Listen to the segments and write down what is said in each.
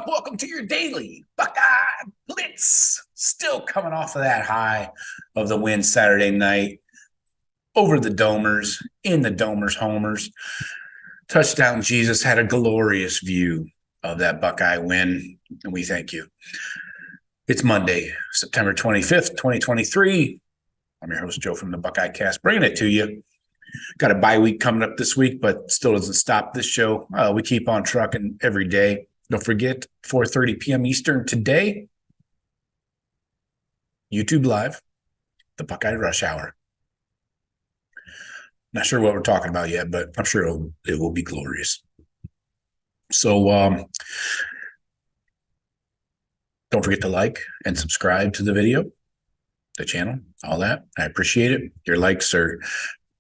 up? Welcome to your Daily Buckeye Blitz. Still coming off of that high of the win Saturday night over the Domers, in the Domers homers. Touchdown Jesus had a glorious view of that Buckeye win, and we thank you. It's Monday, September 25th, 2023. I'm your host, Joe from the Buckeye Cast, bringing it to you. Got a bye week coming up this week, but still doesn't stop this show. We keep on trucking every day. Don't forget, 4:30 p.m. Eastern today, YouTube Live, the Buckeye Rush Hour. Not sure what we're talking about yet, but I'm sure it will be glorious. So don't forget to like and subscribe to the video, the channel, all that. I appreciate it. Your likes are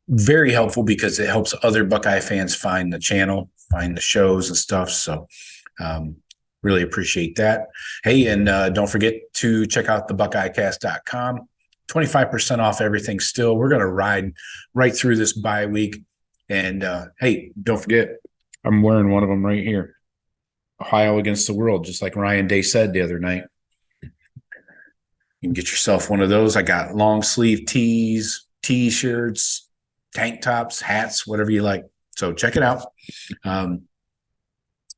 very helpful because it helps other Buckeye fans find the channel, find the shows and stuff. So really appreciate that. Hey, and don't forget to check out the BuckeyeCast.com. 25% off everything still. We're going to ride right through this bye week. And hey, don't forget, I'm wearing one of them right here. Ohio against the world, just like Ryan Day said the other night. You can get yourself one of those. I got long sleeve tees, T-shirts, tank tops, hats, whatever you like. So check it out.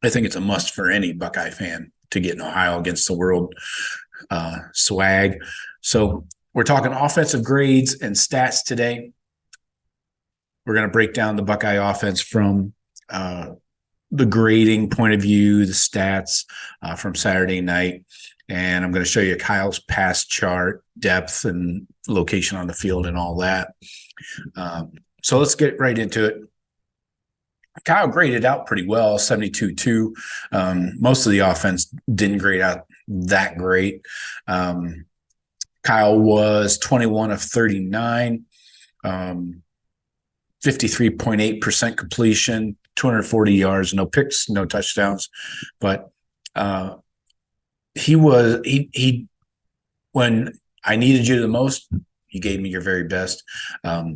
I think it's a must for any Buckeye fan to get an Ohio against the world swag. So we're talking offensive grades and stats today. We're going to break down the Buckeye offense from the grading point of view, the stats from Saturday night. And I'm going to show you Kyle's pass chart, depth, and location on the field and all that. So let's get right into it. Kyle graded out pretty well, 72-2. Most of the offense didn't grade out that great. Kyle was 21 of 39, 53.8% completion, 240 yards, no picks, no touchdowns. But he when I needed you the most, you gave me your very best. I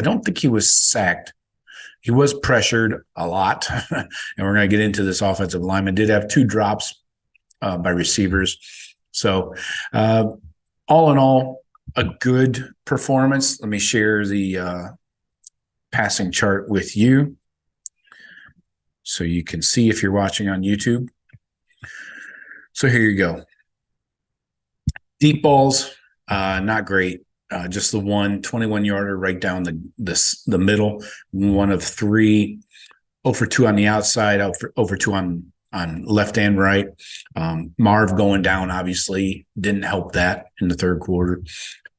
don't think he was sacked. He was pressured a lot, and we're going to get into this offensive lineman. Did have 2 drops by receivers. So all in all, a good performance. Let me share the passing chart with you so you can see if you're watching on YouTube. So here you go. Deep balls, not great. Just the 21-yarder right down the middle, 1 of 3, 0 for 2 on the outside, 0 for 2 on left and right. Marv going down obviously didn't help that in the third quarter.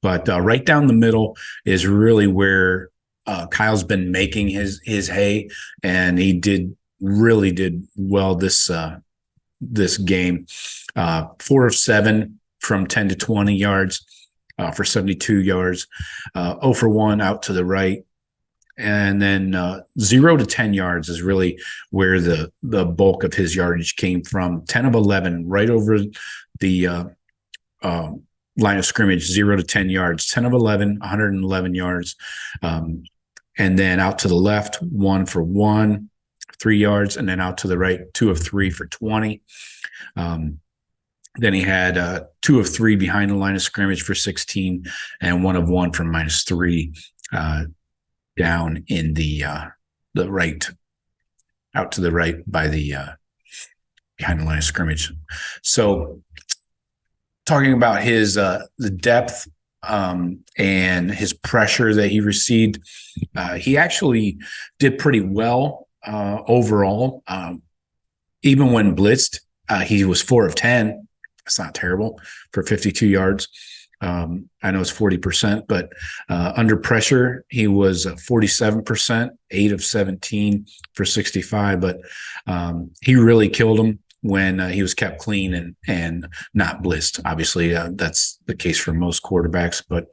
But right down the middle is really where Kyle's been making his hay, and he really did well this game. 4 of 7 from 10 to 20 yards. For 72 yards, 0 for 1 out to the right. And then 0 to 10 yards is really where the bulk of his yardage came from. 10 of 11, right over the line of scrimmage, 0 to 10 yards. 10 of 11, 111 yards. And then out to the left, 1 for 1, 3 yards. And then out to the right, 2 of 3 for 20. Then he had 2 of 3 behind the line of scrimmage for 16, and 1 of 1 from -3 down in the right, out to the right by the behind the line of scrimmage. So talking about his the depth and his pressure that he received, he actually did pretty well overall. Even when blitzed, he was 4 of 10. That's not terrible for 52 yards. I know it's 40%, but under pressure, he was 47%, 8 of 17 for 65. But he really killed him when he was kept clean and not blitzed. Obviously, that's the case for most quarterbacks. But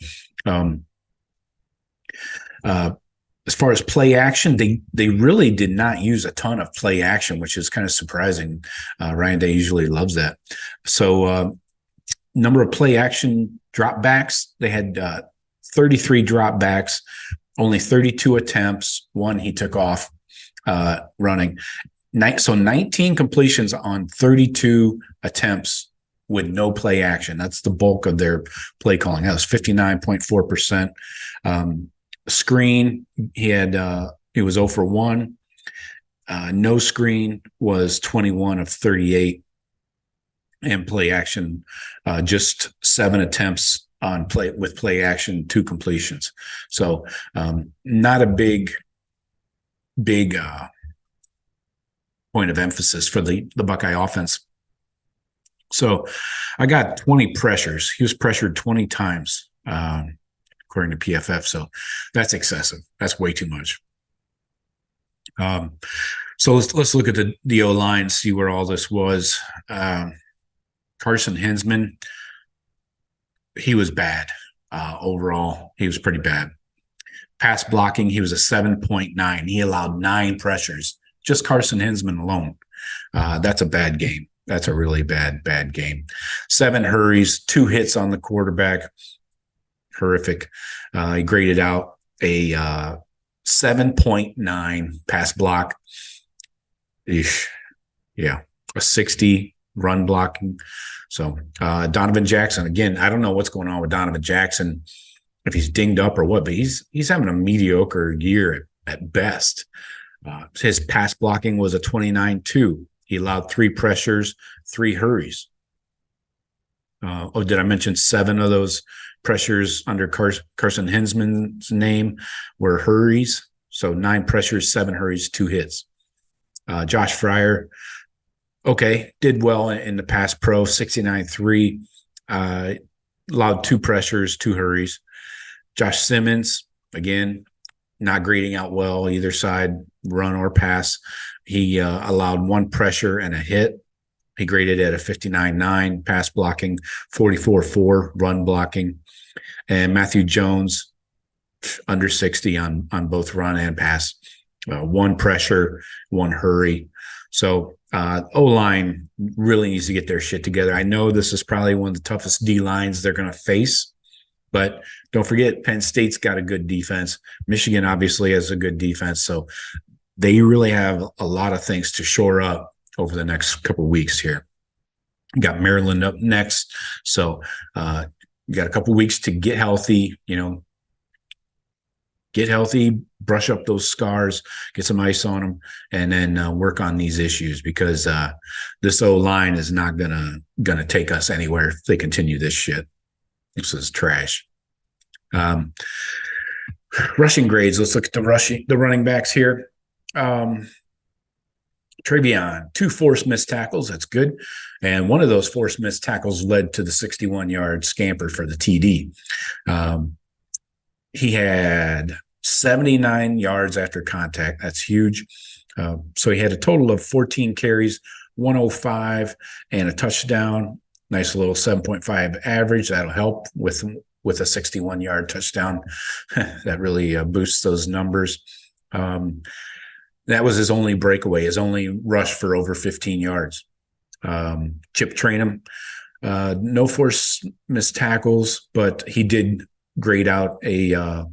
as far as play action, they really did not use a ton of play action, which is kind of surprising. Ryan Day usually loves that. So number of play action dropbacks, they had 33 dropbacks, only 32 attempts. 1 he took off running. So 19 completions on 32 attempts with no play action. That's the bulk of their play calling. That was 59.4%. Screen, it was 0 for 1. No screen was 21 of 38. And play action, just 7 attempts on play action, 2 completions. So not a big point of emphasis for the Buckeye offense. So I got 20 pressures. He was pressured 20 times, according to PFF. So that's excessive. That's way too much. So let's look at the O-line, see where all this was. Carson Hinsman, he was bad. Overall, he was pretty bad. Pass blocking, he was a 7.9. He allowed 9 pressures. Just Carson Hinsman alone. That's a bad game. That's a really bad game. 7 hurries, 2 hits on the quarterback. Horrific. He graded out a 7.9 pass block. Eesh. Yeah, a 60 run blocking. So Donovan Jackson, again, I don't know what's going on with Donovan Jackson, if he's dinged up or what, but he's having a mediocre year at best. His pass blocking was a 29-2. He allowed 3 pressures, 3 hurries. Did I mention 7 of those pressures under Carson Hinsman's name were hurries? So 9 pressures, 7 hurries, 2 hits. Josh Fryer, okay, did well in the pass pro, 69-3, allowed 2 pressures, 2 hurries. Josh Simmons, again, not grading out well either side, run or pass. He allowed 1 pressure and a hit. He graded at a 59.9 pass blocking, 44.4 run blocking. And Matthew Jones, under 60 on both run and pass. 1 pressure, 1 hurry. So O-line really needs to get their shit together. I know this is probably one of the toughest D-lines they're going to face, but don't forget, Penn State's got a good defense. Michigan obviously has a good defense. So they really have a lot of things to shore up over the next couple of weeks here. Got Maryland up next. So you got a couple of weeks to get healthy, get healthy, brush up those scars, get some ice on them, and then work on these issues, because this O-line is not gonna take us anywhere if they continue this shit. This is trash. Rushing grades. Let's look at the running backs here. TreVeyon, 2 forced missed tackles. That's good. And one of those forced missed tackles led to the 61-yard scamper for the TD. He had 79 yards after contact. That's huge. So he had a total of 14 carries, 105, and a touchdown. Nice little 7.5 average. That'll help with a 61-yard touchdown. That really boosts those numbers. That was his only breakaway, his only rush for over 15 yards. Chip Trayanum, no forced missed tackles, but he did grade out just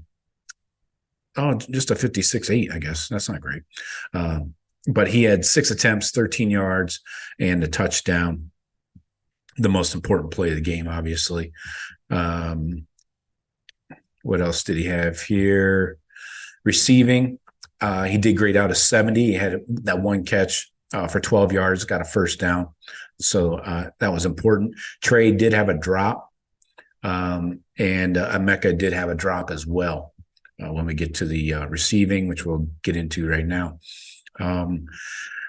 a 56.8, I guess. That's not great. But he had 6 attempts, 13 yards, and a touchdown. The most important play of the game, obviously. What else did he have here? Receiving. He did grade out a 70. He had that 1 catch for 12 yards, got a first down. So that was important. Trey did have a drop, and Emeka did have a drop as well when we get to the receiving, which we'll get into right now.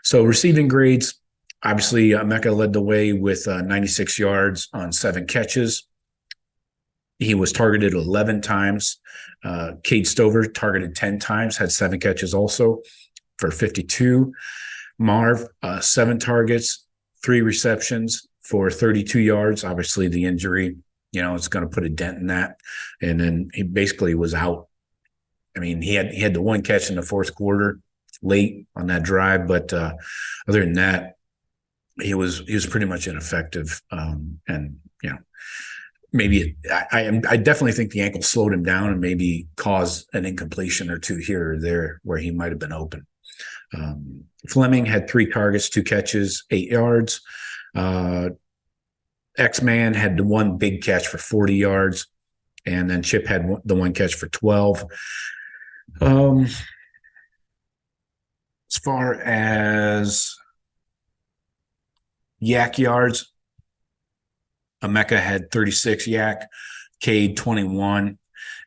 So receiving grades, obviously Emeka led the way with 96 yards on 7 catches. He was targeted 11 times. Cade Stover targeted 10 times, had 7 catches also for 52. Marv, 7 targets, 3 receptions for 32 yards. Obviously, the injury, it's going to put a dent in that. And then he basically was out. I mean, he had the 1 catch in the 4th quarter late on that drive, but other than that, he was pretty much ineffective. And maybe I definitely think the ankle slowed him down and maybe caused an incompletion or 2 here or there where he might have been open. Fleming had 3 targets, 2 catches, 8 yards. X-Man had the 1 big catch for 40 yards. And then Chip had the 1 catch for 12. As far as yak yards, Emeka had 36 yak, Cade 21,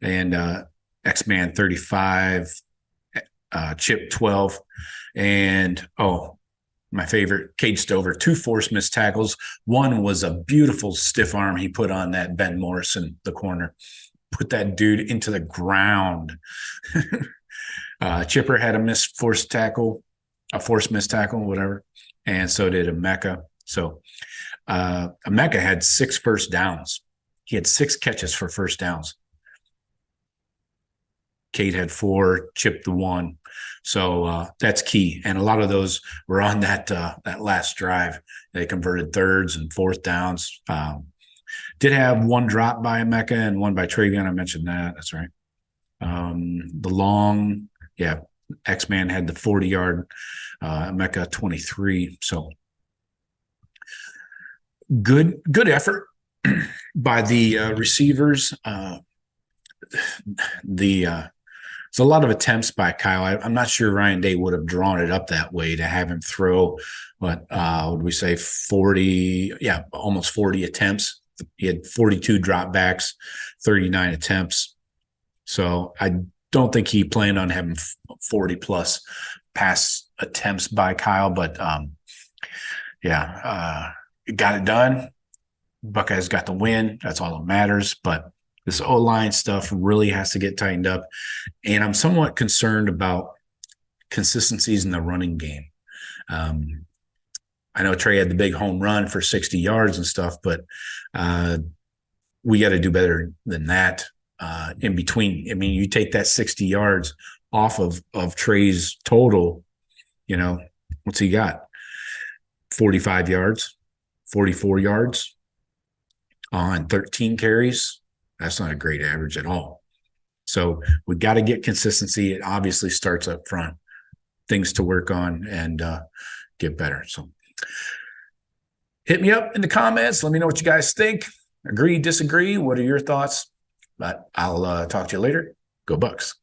and X-Man 35, Chip 12, and my favorite, Cade Stover, 2 forced missed tackles. 1 was a beautiful stiff arm he put on that Ben Morrison, the corner. Put that dude into the ground. Chipper had a forced missed tackle, whatever. And so did Emeka. So Emeka had 6 first downs. He had 6 catches for first downs. Cade had 4, Chip the 1. So that's key. And a lot of those were on that last drive. They converted thirds and fourth downs. Did have 1 drop by Emeka and 1 by TreVeyon. I mentioned that. That's right. The long, X-Man had the 40-yard, Emeka 23. So good effort by the receivers. It's a lot of attempts by Kyle. I'm not sure Ryan Day would have drawn it up that way to have him throw, what would we say, 40? Yeah, almost 40 attempts. He had 42 dropbacks, 39 attempts. So I don't think he planned on having 40 plus pass attempts by Kyle, but it got it done. Buckeyes got the win. That's all that matters. But this O-line stuff really has to get tightened up. And I'm somewhat concerned about consistencies in the running game. I know Trey had the big home run for 60 yards and stuff, but we got to do better than that in between. I mean, you take that 60 yards off of Trey's total, what's he got? 45 yards, 44 yards on 13 carries. That's not a great average at all. So we got to get consistency. It obviously starts up front. Things to work on and get better. So hit me up in the comments. Let me know what you guys think. Agree, disagree. What are your thoughts? But I'll talk to you later. Go Bucks.